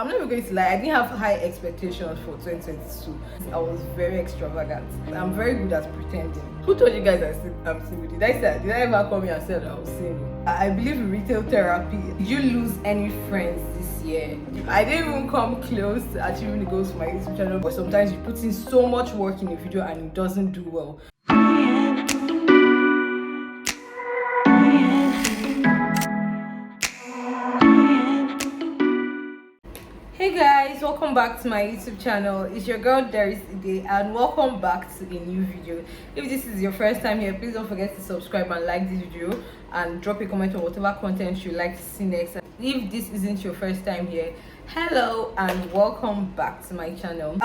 I'm not even going to lie, I didn't have high expectations for 2022. I was very extravagant. I'm very good at pretending. Who told you guys I'm single? Did I ever come here and say that I was single? I believe in retail therapy. Did you lose any friends this year? I didn't even come close to achieving the goals for my YouTube channel, but sometimes you put in so much work in a video and it doesn't do well. Hey guys, welcome back to my YouTube channel. It's your girl Doris Udeh, and welcome back to a new video. If this is your first time here, please don't forget to subscribe and like this video and drop a comment on whatever content you'd like to see next. If this isn't your first time here, hello and welcome back to my channel.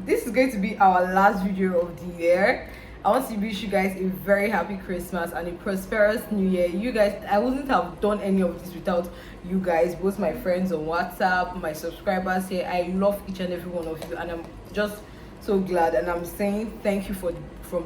This is going to be our last video of the year. I want to wish you guys a very happy Christmas and a prosperous new year. You guys, I wouldn't have done any of this without you guys, both my friends on WhatsApp, my subscribers here. I love each and every one of you, and I'm just so glad, and I'm saying thank you from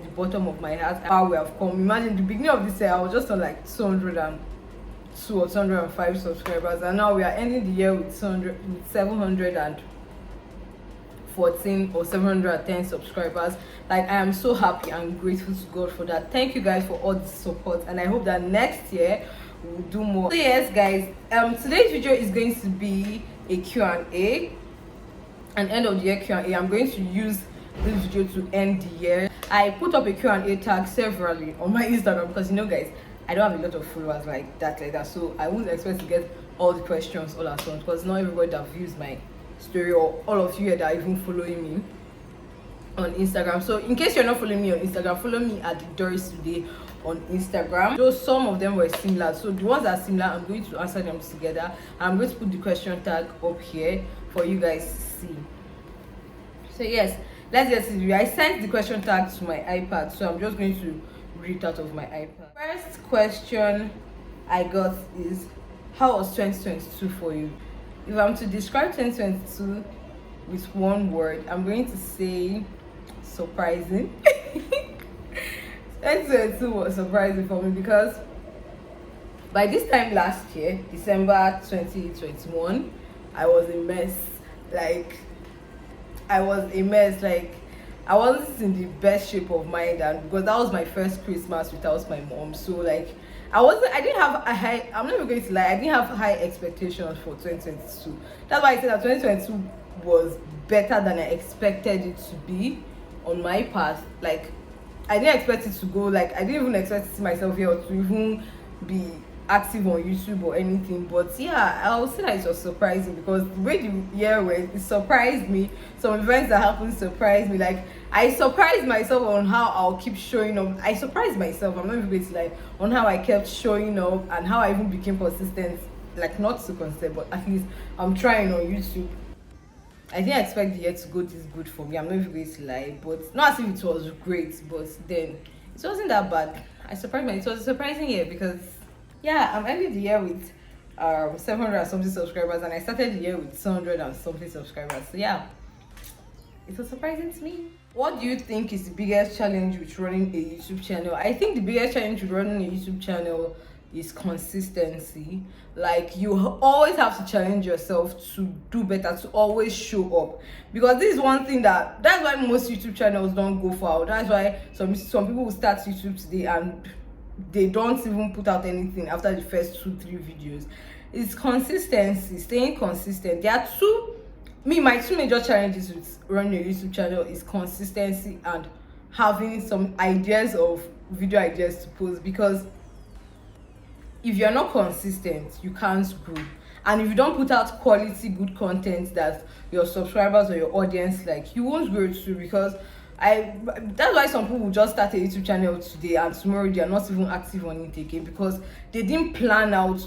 the bottom of my heart. How we have come. Imagine the beginning of this year I was just on like 202 or 205 subscribers, and now we are ending the year with 714 or 710 subscribers. Like, I am so happy and grateful to God for that. Thank you guys for all the support, and I hope that next year we'll do more. So yes guys, today's video is going to be a Q&A, an end of the year Q&A. I'm going to use this video to end the year. I put up a Q&A tag severally on my Instagram because, you know guys, I don't have a lot of followers like that, so I wouldn't expect to get all the questions all at once, because not everybody that views my story, or all of you here that are even following me on Instagram. So in case you're not following me on Instagram, follow me at thedorisudeh on Instagram. Though some of them were similar, so the ones that are similar, I'm going to answer them together. I'm going to put the question tag up here for you guys to see. So yes, let's get to the video. I sent the question tag to my iPad, so I'm just going to read it out of my iPad. First question I got is, how was 2022 for you? If I'm to describe 2022 with one word, I'm going to say surprising. 2022 was surprising for me because by this time last year, December 2021, I was a mess. Like, I wasn't in the best shape of mind, and because that was my first Christmas without my mom, so like I didn't have a high, I'm not even going to lie, I didn't have high expectations for 2022. That's why I said that 2022 was better than I expected it to be on my path. Like, I didn't expect it to go, like, I didn't even expect to see myself here or to even be active on YouTube or anything. But yeah, I would say that it was surprising because the way the year went, it surprised me. Some events that happened surprised me. Like, I surprised myself on how I'll keep showing up. I surprised myself, I'm not even going to lie, on how I kept showing up and how I even became consistent. Like, not so consistent, but at least I'm trying on YouTube. I didn't expect the year to go this good for me, I'm not even going to lie, but not as if it was great, but then it wasn't that bad. I surprised myself. It was a surprising year because yeah, I'm ending the year with 700 and something subscribers, and I started the year with 200 and something subscribers. So yeah, it was surprising to me. What do you think is the biggest challenge with running a YouTube channel? I think the biggest challenge with running a YouTube channel is consistency. Like, you always have to challenge yourself to do better, to always show up, because this is one thing that's why most YouTube channels don't go far. That's why some people will start YouTube today and they don't even put out anything after the first 2-3 videos. It's consistency, staying consistent. There are my two major challenges with running a YouTube channel is consistency and having some ideas of video ideas to post, because if you're not consistent, you can't grow. And if you don't put out quality good content that your subscribers or your audience like, you won't grow too. Because that's why some people will just start a YouTube channel today and tomorrow they are not even active on it again, because they didn't plan out.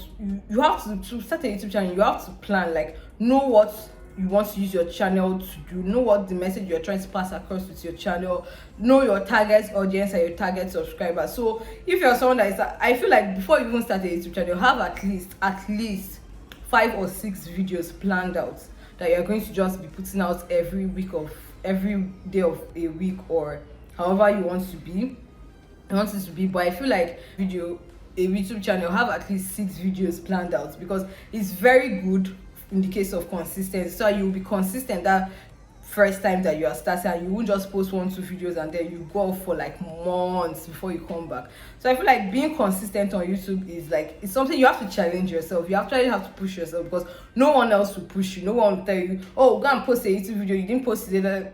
You have to start a YouTube channel, you have to plan, like, know what you want to use your channel to do, know what the message you're trying to pass across with your channel, know your target audience and your target subscribers. So if you're someone that is, I feel like before you even start a YouTube channel, have at least 5 or 6 videos planned out that you're going to just be putting out every day of a week, or however you want it to be. But I feel like a YouTube channel, have at least 6 videos planned out, because it's very good in the case of consistency, so you'll be consistent that first time that you are starting, and you won't just post 1-2 videos and then you go off for like months before you come back. So I feel like being consistent on YouTube is like, it's something you have to challenge yourself. You actually have to push yourself, because no one else will push you. No one will tell you, oh, go and post a YouTube video, you didn't post it.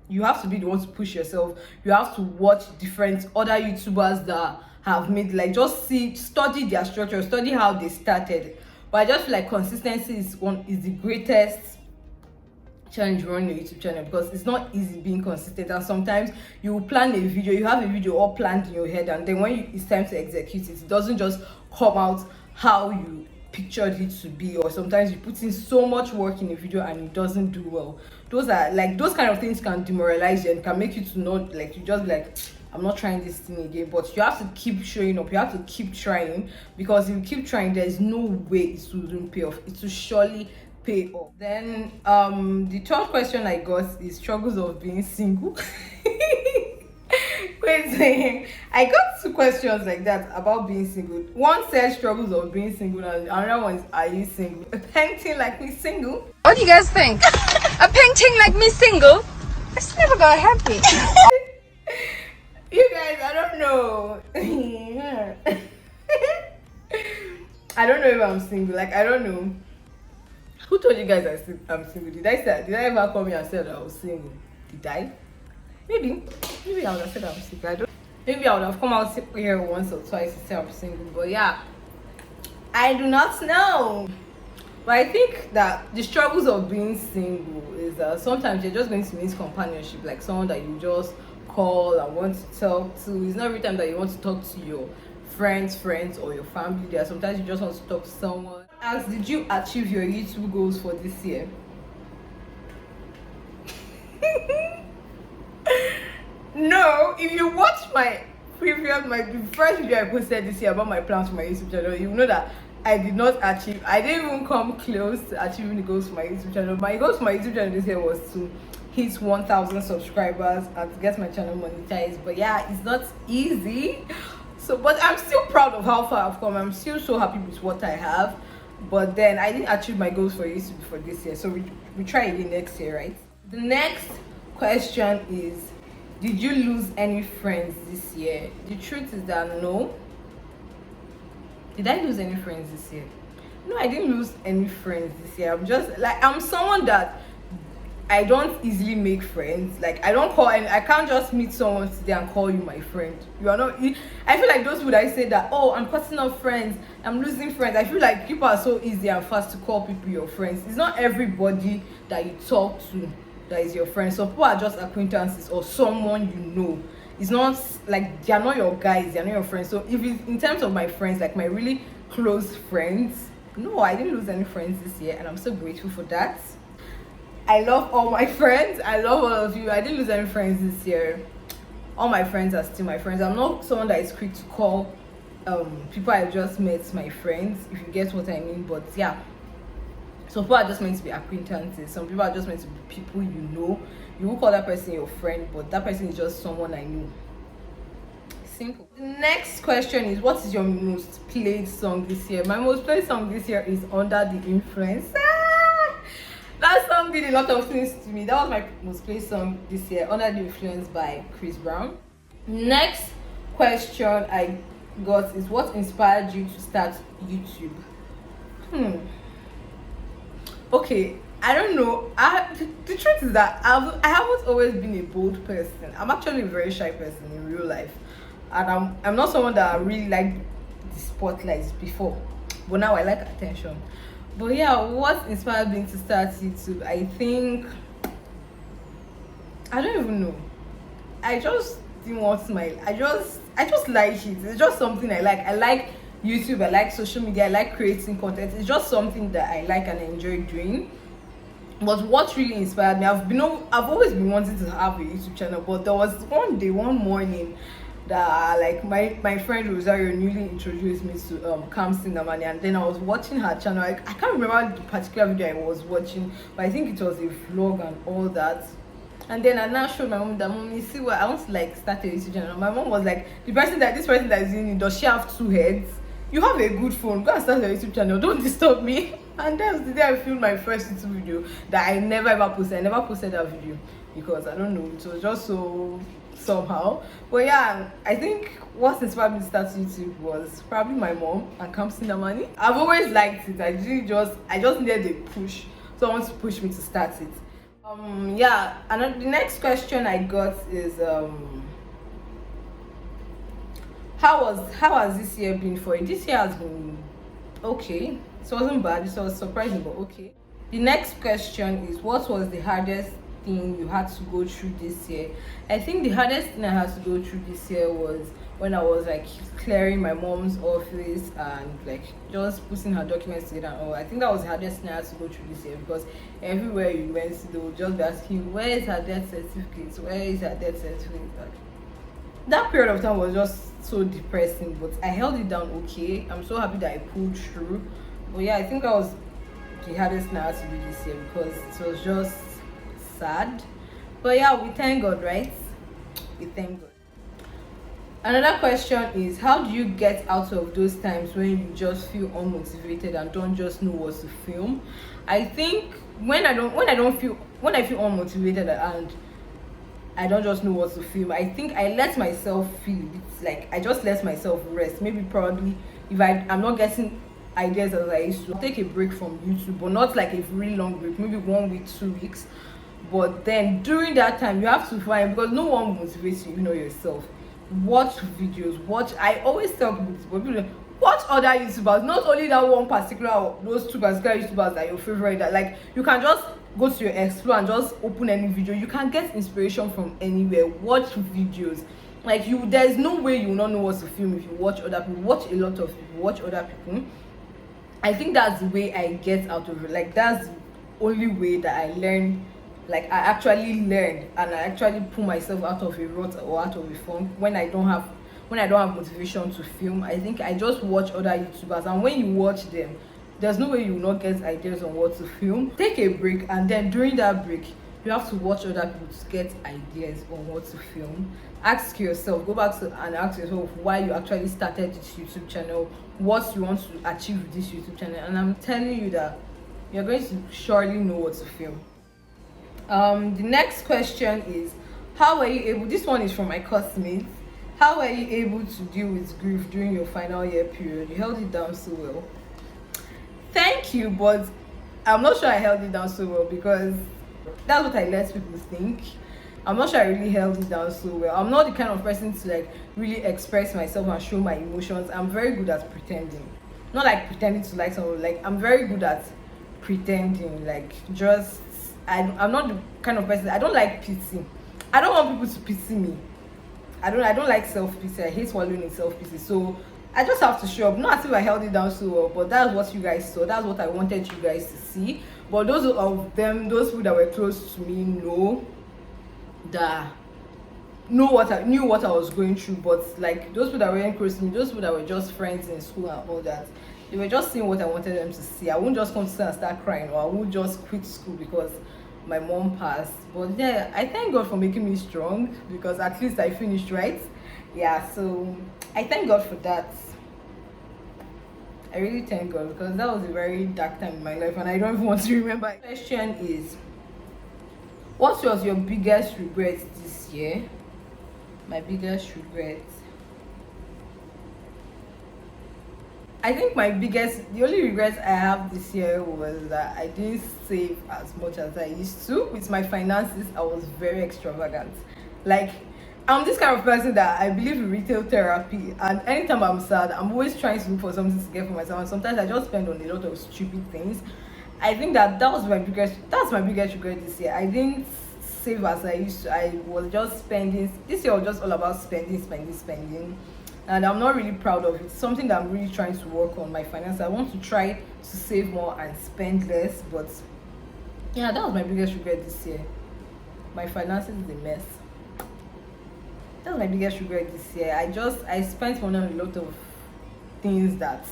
You have to be the one to push yourself. You have to watch different other YouTubers that have made, like, just study their structure, study how they started. But I just feel like consistency is the greatest challenge running your YouTube channel, because it's not easy being consistent. And sometimes you will plan a video, you have a video all planned in your head, and then when it's time to execute it, it doesn't just come out how you pictured it to be. Or sometimes you put in so much work in a video and it doesn't do well. Those kind of things can demoralize you and can make you to not, like, you just be like, I'm not trying this thing again. But you have to keep showing up, you have to keep trying, because if you keep trying, there's no way it wouldn't pay off. It will surely pay off. Then the third question I got is struggles of being single. Wait, I got 2 questions like that about being single. One says struggles of being single, and another one is, are you single? A painting like me single? What do you guys think? A painting like me single? It's never gonna happen. You guys, I don't know. I don't know if I'm single. Like, I don't know. Who told you guys I'm single? Did I ever come here and said I was single? Did I? Maybe I would have said I'm single. I don't. Maybe I would have come out here once or twice to say I'm single. But yeah, I do not know. But I think that the struggles of being single is that sometimes you're just going to miss companionship, like someone that you just call and want to talk to. It's not every time that you want to talk to your friends or your family. There, sometimes you just want to talk to someone. As did you achieve your YouTube goals for this year? No. If you watch the first video I posted this year about my plans for my YouTube channel, you know that I did not achieve. I didn't even come close to achieving the goals for my YouTube channel. My goals for my YouTube channel this year was to hit 1,000 subscribers and to get my channel monetized. But yeah, it's not easy. So, but I'm still proud of how far I've come. I'm still so happy with what I have. But then I didn't achieve my goals for YouTube for this year. So we try again next year, right? The next question is, did you lose any friends this year? The truth is that no. Did I lose any friends this year? No, I didn't lose any friends this year. I'm someone that I don't easily make friends. Like, I don't call, and I can't just meet someone today and call you my friend. You are not. I feel like those people that say that, oh, I'm cutting off friends, I'm losing friends. I feel like people are so easy and fast to call people your friends. It's not everybody that you talk to that is your friend. So people are just acquaintances or someone you know. It's not like they're not your guys, they're not your friends. So if it's in terms of my friends, like my really close friends, no, I didn't lose any friends this year, and I'm so grateful for that. I love all my friends. I love all of you. I didn't lose any friends this year. All my friends are still my friends. I'm not someone that is quick to call people I just met my friends, if you get what I mean. But yeah, some people are just meant to be acquaintances. Some people are just meant to be people you know. You will call that person your friend, but that person is just someone I know. Simple. The next question is, what is your most played song this year? My most played song this year is Under the Influence. That song did a lot of things to me. That was my most played song this year, Under the Influence by Chris Brown. Next question I got is, what inspired you to start YouTube? Okay, I don't know. The truth is that I haven't always been a bold person. I'm actually a very shy person in real life, and I'm not someone that really liked the spotlights before, but now I like attention. But yeah, what inspired me to start YouTube? I think I don't even know. I just didn't want to smile. I just like it. It's just something I like. I like YouTube. I like social media. I like creating content. It's just something that I like and I enjoy doing. But what really inspired me, I've always been wanting to have a YouTube channel, but there was one morning that, like, my friend Rosario newly introduced me to Cam Cinnamani, and then I was watching her channel. I can't remember the particular video I was watching, but I think it was a vlog and all that. And then I now showed my mom that, Mom, you see what I want to, like, start a YouTube channel. My mom was like, this person that is in it, does she have 2 heads? you have a good phone, go and start your YouTube channel, don't disturb me. And that's the day I filmed my first YouTube video that I never ever posted. I never posted that video because I don't know, it was just so somehow. But yeah, I think what inspired me to start YouTube was probably my mom and Kamsi Namani. I've always liked it. I just needed a push, someone to push me to start it. Yeah, and the next question I got is how has this year been for you? This year has been okay. It wasn't bad, it was surprising, but okay. The next question is, what was the hardest thing you had to go through this year? I think the hardest thing I had to go through this year was when I was like clearing my mom's office and like just putting her documents together and all. I think that was the hardest thing I had to go through this year, because everywhere you went, they would just be asking, where is her death certificate? Where is her death certificate? Like, that period of time was just so depressing, but I held it down okay. I'm so happy that I pulled through. But yeah, I think that was the hardest thing I had to do this year, because it was just sad. But yeah, we thank God, right? We thank God. Another question is, how do you get out of those times when you just feel unmotivated and don't just know what to film? I think when I feel unmotivated and I don't just know what to film, I think I let myself feel. It's like I just let myself rest. Maybe probably if I'm not getting ideas as I used to, I'll take a break from YouTube, but not like a really long break, maybe 1 week, 2 weeks. But then during that time you have to find, because no one motivates you, you know yourself. Watch videos, I always tell people, watch other YouTubers, not only that one particular, those 2 particular YouTubers that your favorite, that like you can just go to your explore and just open any video. You can get inspiration from anywhere. Watch videos. Like there's no way you will not know what to film if you watch other people. Watch a lot of people, watch other people. I think that's the way I get out of it. Like that's the only way that I learn. Like I actually learn and I actually pull myself out of a rut or out of a funk when I don't have motivation to film. I think I just watch other YouTubers, and when you watch them, there's no way you will not get ideas on what to film. Take a break, and then during that break you have to watch other people to get ideas on what to film. Ask yourself, go back to and ask yourself why you actually started this YouTube channel, what you want to achieve with this YouTube channel, and I'm telling you that you're going to surely know what to film. The next question is, how were you able, this one is from my classmates, how were you able to deal with grief during your final year period? You held it down so well. Thank you, but I'm not sure I held it down so well, because that's what I let people think. I'm not sure I really held it down so well. I'm not the kind of person to like really express myself and show my emotions. I'm very good at pretending. Not like pretending to like someone, like I'm very good at pretending, like just I'm not the kind of person, I don't like pity. I don't want people to pity me. I don't like self-pity. I hate swallowing in self-pity. So I just have to show up. Not as if I held it down so well, but that's what you guys saw. That's what I wanted you guys to see. But those of them, those people that were close to me knew what I was going through. But like those people that weren't close to me, those people that were just friends in school and all that, they were just seeing what I wanted them to see. I won't just come to school and start crying, or I won't just quit school because my mom passed. But yeah, I thank God for making me strong, because at least I finished, right? Yeah, so I thank God for that. I really thank God, because that was a very dark time in my life and I don't even want to remember. The question is, what was your biggest regret this year? My biggest regret, I think the only regret I have this year was that I didn't save as much as I used to. With my finances, I was very extravagant. Like, I'm this kind of person that I believe in retail therapy, and anytime I'm sad, I'm always trying to look for something to get for myself, and sometimes I just spend on a lot of stupid things. I think that's my biggest regret this year. I didn't save as I used to. I was just spending. This year was just all about spending. And I'm not really proud of it. It's something that I'm really trying to work on, my finance. I want to try to save more and spend less, but yeah, that was my biggest regret this year. My finances is a mess. That was my biggest regret this year. I spent money on a lot of things that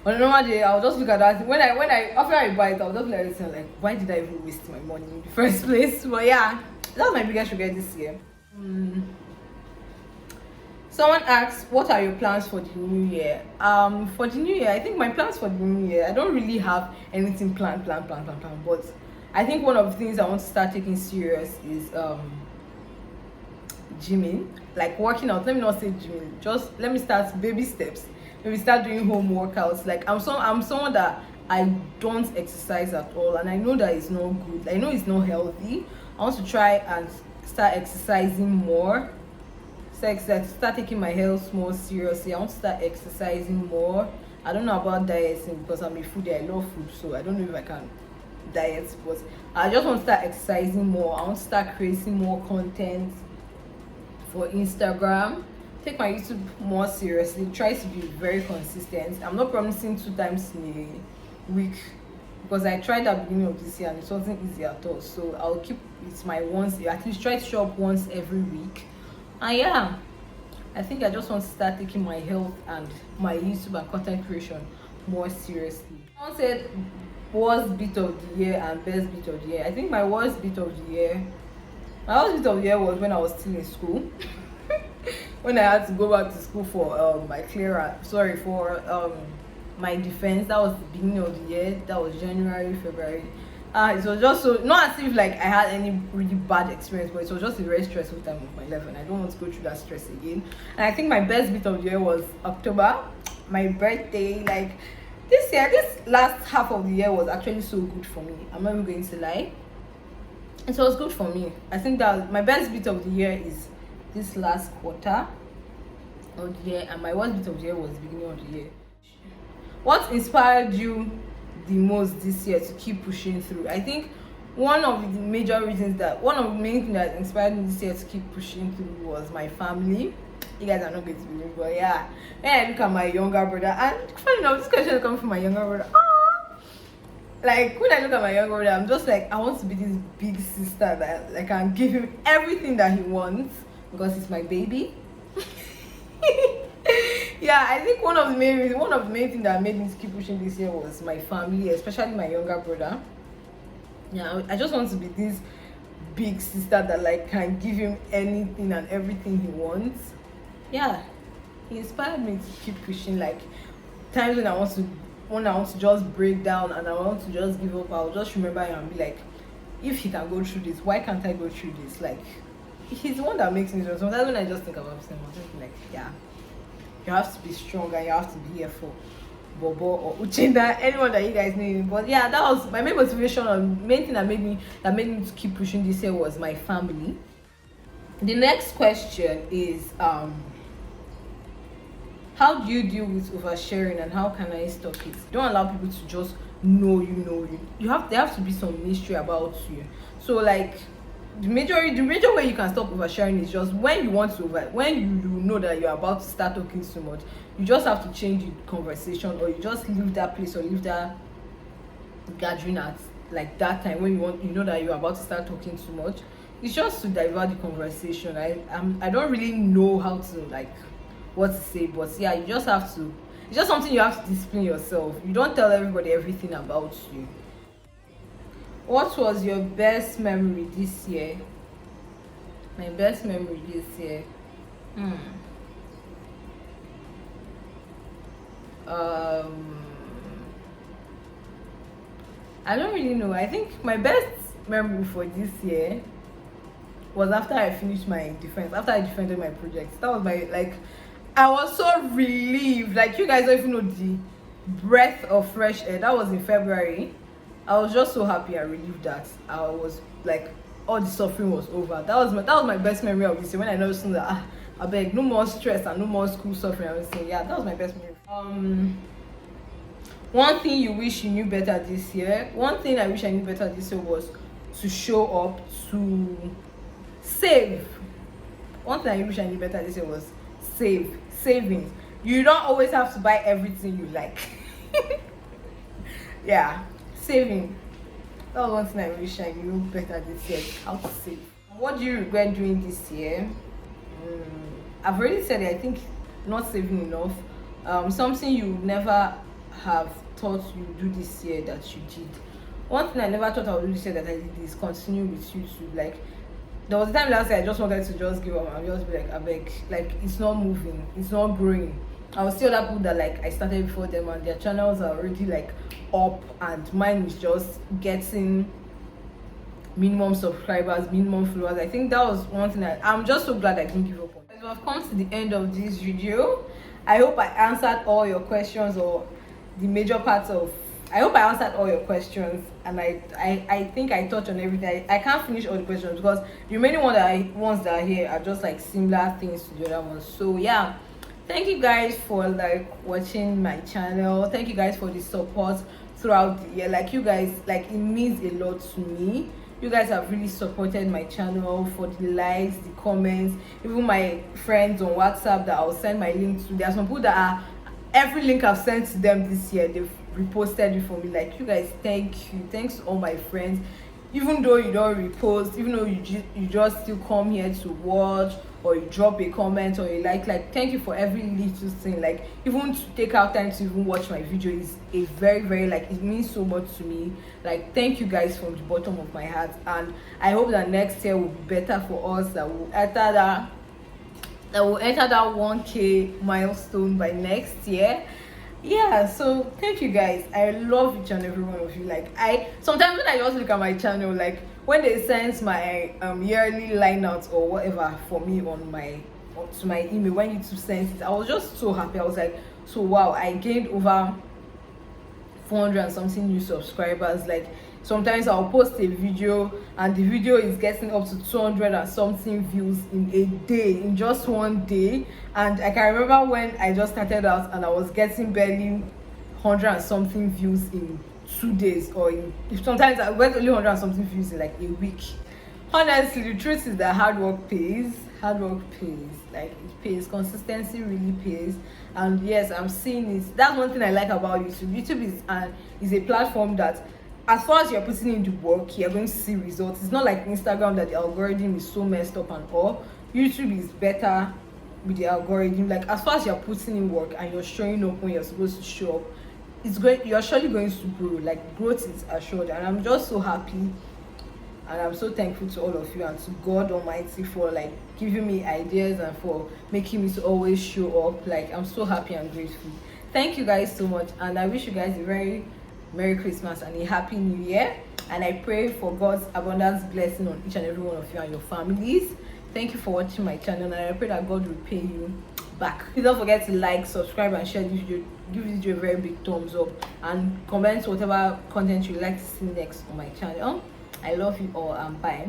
on a normal day I'll just look at that. When I after I buy it, I'll just look at it and like, why did I even waste my money in the first place? But yeah, that was my biggest regret this year. Someone asks, what are your plans for the new year? For the new year, I think my plans for the new year, I don't really have anything planned, but I think one of the things I want to start taking serious is gymming, like working out. Let me not say gymming, just let me start baby steps. Maybe start doing home workouts. Like I'm someone that I don't exercise at all, and I know that it's not good. I know it's not healthy. I want to try and start exercising more. Start taking my health more seriously. I want to start exercising more. I don't know about dieting because I'm a foodie. I love food, so I don't know if I can diet, but I just want to start exercising more. I want to start creating more content for Instagram. Take my YouTube more seriously. Try to be very consistent. I'm not promising 2 times in a week because I tried at the beginning of this year and it wasn't easy at all. So I'll keep it my once, at least try to show up once every week. And yeah, I think I just want to start taking my health and my YouTube and content creation more seriously. Someone said worst bit of the year and best bit of the year. I think my worst bit of the year was when I was still in school. When I had to go back to school for my defense. That was the beginning of the year. That was January, February. It was just so, not as if like I had any really bad experience, but it was just a very stressful time of my life and I don't want to go through that stress again. And I think my best bit of the year was October, my birthday. Like this last half of the year was actually so good for me. I'm not even going to lie. It was good for me. I think that my best bit of the year is this last quarter of the year, and my worst bit of the year was the beginning of the year. What inspired you the most this year to keep pushing through? I think one of the main things that inspired me this year to keep pushing through was my family. You guys are not going to believe, but yeah, when I look at my younger brother, and funny enough, this question is coming from my younger brother. Like when I look at my younger brother, I'm just like, I want to be this big sister that like can give him everything that he wants because he's my baby. Yeah, I think one of the main things that made me keep pushing this year was my family, especially my younger brother. Yeah, I just want to be this big sister that like can give him anything and everything he wants. Yeah, he inspired me to keep pushing. Like times when I want to just break down and I want to just give up, I'll just remember him and be like, if he can go through this, why can't I go through this? Like he's the one that makes me strong. Sometimes when I just think about him, I'm just like, yeah, you have to be strong and you have to be here for Bobo or Uchenda, anyone that you guys know. But yeah, that was my main motivation and main thing that made me to keep pushing this year was my family. The next question is how do you deal with oversharing and how can I stop it? Don't allow people to just know you. There have to be some mystery about you. So like the major way you can stop oversharing is just when you know that you're about to start talking too much, you just have to change the conversation, or you just leave that place or leave that gathering at like that time when you know that you're about to start talking too much. It's just to divert the conversation. I don't really know how to like what to say, but yeah, you just have to. It's just something you have to discipline yourself. You don't tell everybody everything about you. What was your best memory this year? My best memory this year. I don't really know. I think my best memory for this year was after I finished my defense. After I defended my project, that was my I was so relieved. Like you guys don't even know the breath of fresh air. That was in February. I was just so happy and relieved that I was like all the suffering was over. That was my best memory of this year when I noticed that I beg no more stress and no more school suffering. I was saying, yeah, that was my best memory. One thing you wish you knew better this year. One thing I wish I knew better this year was to show up, to save. One thing I wish I knew better this year was savings. You don't always have to buy everything you like. Yeah, saving. That was one thing I wish I knew better this year, how to save. What do you regret doing this year? I've already said it. I think not saving enough. Something you never have thought you do this year that you did. One thing I never thought I would do this year that I did is continue with YouTube. Like there was a time last year I just wanted to just give up and just be like, I beg, like it's not moving, it's not growing. I will see other people that like I started before them and their channels are already like up, and mine is just getting minimum subscribers, minimum followers. I think that was one thing that I'm just so glad I didn't give up on. So I've come to the end of this video. I hope I answered all your questions, or the major parts of, I hope I answered all your questions, and I think I touched on everything. I can't finish all the questions because the remaining ones that are here are just like similar things to the other ones. So yeah, thank you guys for like watching my channel. Thank you guys for the support throughout the year. Like you guys, like it means a lot to me. You guys have really supported my channel, for the likes, the comments, even my friends on WhatsApp that I'll send my link to. There are some people that are, every link I've sent to them this year, they've reposted it for me. Like you guys, thank you. Thanks to all my friends. Even though you don't repost, even though you just still come here to watch, or you drop a comment, or you like thank you for every little thing. Like even to take out time to even watch my video is a very, very, like it means so much to me. Like thank you guys from the bottom of my heart, and I hope that next year will be better for us, that will enter that 1K milestone by next year. Yeah, so thank you guys. I love each and every one of you. Like I sometimes when I just look at my channel, like when they send my yearly line out or whatever for me on my to my email, when YouTube sends it, I was just so happy. I was like, so wow, I gained over 400 and something new subscribers. Like sometimes I'll post a video and the video is getting up to 200 and something views in a day, in just one day. And I can remember when I just started out and I was getting barely 100 and something views in 2 days, or sometimes I went only 100 and something views in like a week. Honestly, the truth is that hard work pays. Like it pays. Consistency really pays. And yes, I'm seeing it. That's one thing I like about YouTube. Is a platform that, as far as you're putting in the work, you're going to see results. It's not like Instagram that the algorithm is so messed up and all. YouTube is better with the algorithm. Like as far as you're putting in work and you're showing up when you're supposed to show up, you're surely going to grow. Like growth is assured, and I'm just so happy, and I'm so thankful to all of you and to God Almighty for like giving me ideas and for making me to always show up. Like I'm so happy and grateful. Thank you guys so much, and I wish you guys a very Merry Christmas and a Happy New Year. And I pray for God's abundance blessing on each and every one of you and your families. Thank you for watching my channel, and I pray that God will pay you back. Please don't forget to like, subscribe, and share this video. Give this video a very big thumbs up, and comment whatever content you'd like to see next on my channel. I love you all, and bye.